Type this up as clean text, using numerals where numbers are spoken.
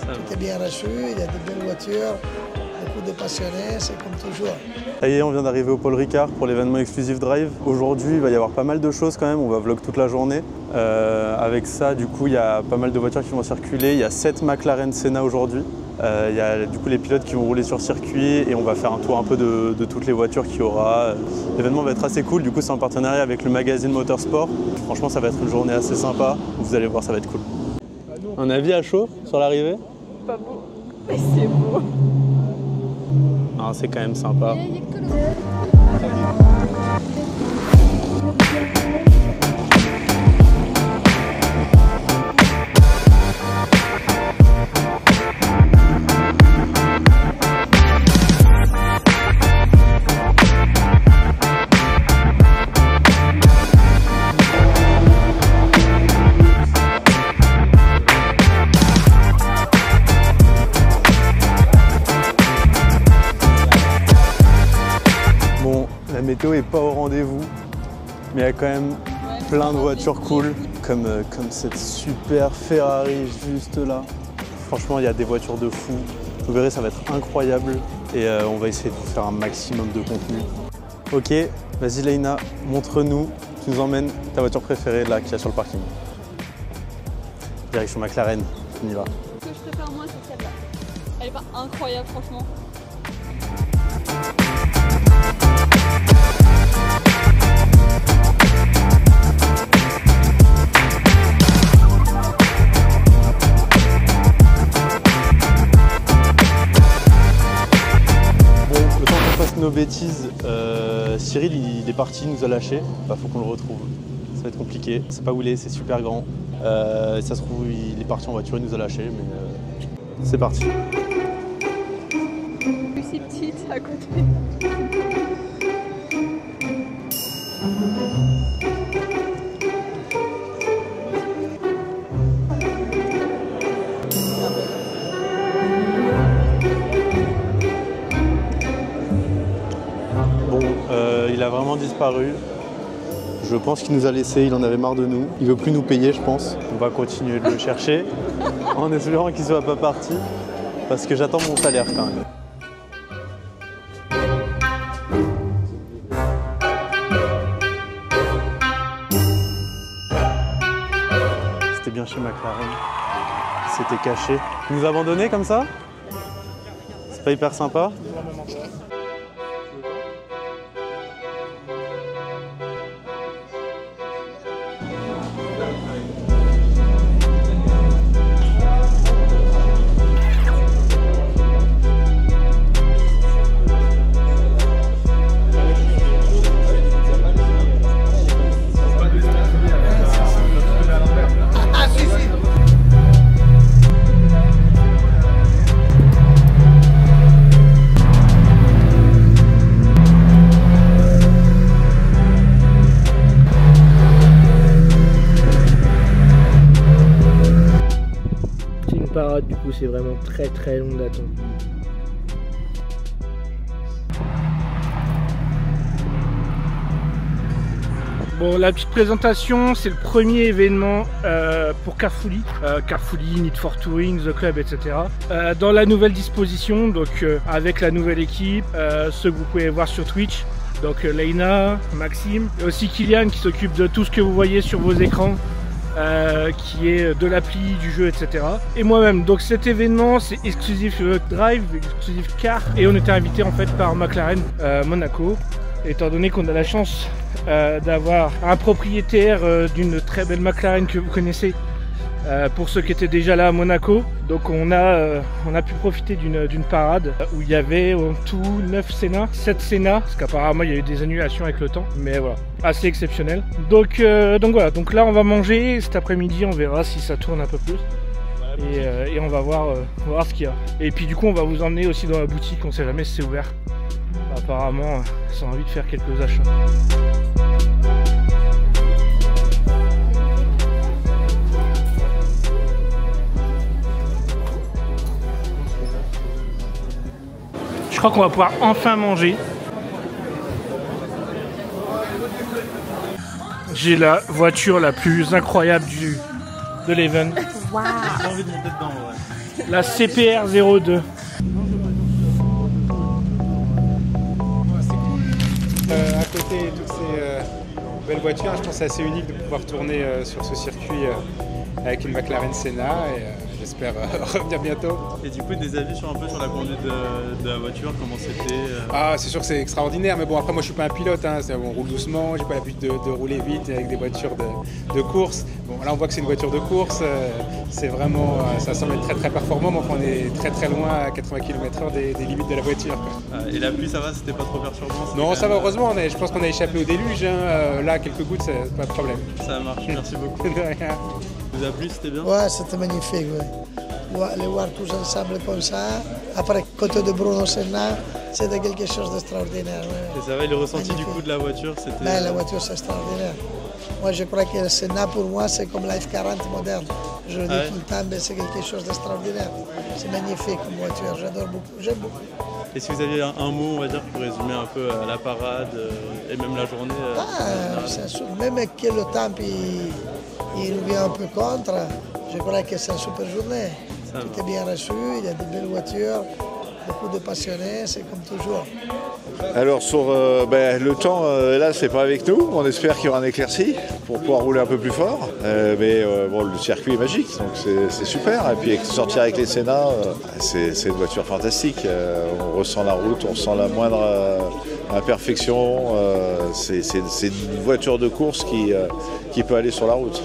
Tout est bien reçu, il y a de belles voitures, beaucoup de passionnés, c'est comme toujours. Ça y est, on vient d'arriver au Paul Ricard pour l'événement Exclusive Drive. Aujourd'hui, il va y avoir pas mal de choses quand même, on va vlog toute la journée. Avec ça, du coup, il y a pas mal de voitures qui vont circuler. Il y a 7 McLaren Senna aujourd'hui. Il y a du coup les pilotes qui vont rouler sur circuit et on va faire un tour un peu de toutes les voitures qu'il y aura. L'événement va être assez cool, du coup c'est en partenariat avec le magazine Motorsport. Franchement ça va être une journée assez sympa, vous allez voir, ça va être cool. Un avis à chaud sur l'arrivée? Pas beau, mais c'est beau. Ah, c'est quand même sympa. La météo est pas au rendez-vous, mais il y a quand même plein de voitures cool, comme cette super Ferrari juste là. Franchement, il y a des voitures de fou. Vous verrez, ça va être incroyable et on va essayer de vous faire un maximum de contenu. Ok, vas-y Leïna, montre-nous, tu nous emmènes ta voiture préférée là qu'il y a sur le parking. Direction McLaren, on y va. Ce que je préfère moi, c'est celle-là. Elle est pas incroyable, franchement. Nos bêtises, Cyril il est parti, il nous a lâchés, bah, faut qu'on le retrouve, ça va être compliqué, c'est pas où il est, c'est super grand, ça se trouve il est parti en voiture, il nous a lâchés, mais c'est parti. C'est petite à côté. Il a vraiment disparu. Je pense qu'il nous a laissés, il en avait marre de nous. Il veut plus nous payer, je pense. On va continuer de le chercher en espérant qu'il soit pas parti parce que j'attends mon salaire quand même. C'était bien chez McLaren. C'était caché. Il nous a abandonnés comme ça? C'est pas hyper sympa? Parade, du coup c'est vraiment très long d'attente. Bon, la petite présentation, c'est le premier événement pour Carfully, Carfully, Need for Touring, The Club, etc. Dans la nouvelle disposition, donc avec la nouvelle équipe, ceux que vous pouvez voir sur Twitch, donc Leïna, Maxime, et aussi Kylian qui s'occupe de tout ce que vous voyez sur vos écrans. Qui est de l'appli, du jeu, etc. Et moi-même. Donc cet événement, c'est Exclusive Drive, Exclusive Car, et on était invité en fait par McLaren Monaco. Étant donné qu'on a la chance d'avoir un propriétaire d'une très belle McLaren que vous connaissez, pour ceux qui étaient déjà là à Monaco. Donc on a pu profiter d'une parade où il y avait en tout 9 Senna, 7 Senna, parce qu'apparemment il y a eu des annulations avec le temps, mais voilà, assez exceptionnel. Donc voilà, donc là on va manger, cet après-midi on verra si ça tourne un peu plus. Et on va voir ce qu'il y a. Et puis du coup on va vous emmener aussi dans la boutique, on sait jamais si c'est ouvert. Apparemment ils ont envie de faire quelques achats. Je crois qu'on va pouvoir enfin manger. J'ai la voiture la plus incroyable de l'event. J'ai envie de monter dedans, ouais. La CPR 02. À côté, toutes ces belles voitures, je pense que c'est assez unique de pouvoir tourner sur ce circuit avec une McLaren Senna et j'espère revenir bientôt. Et du coup, des avis sur la conduite de la voiture, comment c'était Ah, c'est sûr que c'est extraordinaire, mais bon, après moi je suis pas un pilote, hein, on roule doucement, j'ai pas l'habitude de rouler vite avec des voitures de course. Bon, là on voit que c'est une voiture de course, c'est vraiment, ça semble être très très performant, mais on est très très loin à 80 km/h des limites de la voiture, quoi. Et la pluie, ça va, c'était pas trop perturbant? Non, ça va, heureusement, je pense qu'on a échappé au déluge, hein, là quelques gouttes, c'est pas de problème. Ça marche, merci beaucoup. De rien. Vous a plu, c'était bien? Ouais, c'était magnifique. Ouais. Les voir tous ensemble comme ça, après côté de Bruno Senna, c'était quelque chose d'extraordinaire. Ouais. Et ça va, le ressenti Magnifique. du coup de la voiture, c'était... Ben, la voiture, c'est extraordinaire. Moi, je crois que le Senna, pour moi, c'est comme la F40 moderne. Je le dis tout le temps, mais c'est quelque chose d'extraordinaire. C'est magnifique comme voiture, j'adore beaucoup, j'aime beaucoup. Et si vous aviez un mot, on va dire, pour résumer un peu la parade et même la journée Même que le temps il nous vient un peu contre, je crois que c'est une super journée. Tout est bien reçu, il y a de belles voitures, beaucoup de passionnés, c'est comme toujours. Alors sur le temps, là c'est pas avec nous, on espère qu'il y aura un éclairci pour pouvoir rouler un peu plus fort. Bon, le circuit est magique, donc c'est super. Et puis sortir avec les Senna, c'est une voiture fantastique. On ressent la route, on ressent la moindre imperfection. C'est une voiture de course qui peut aller sur la route.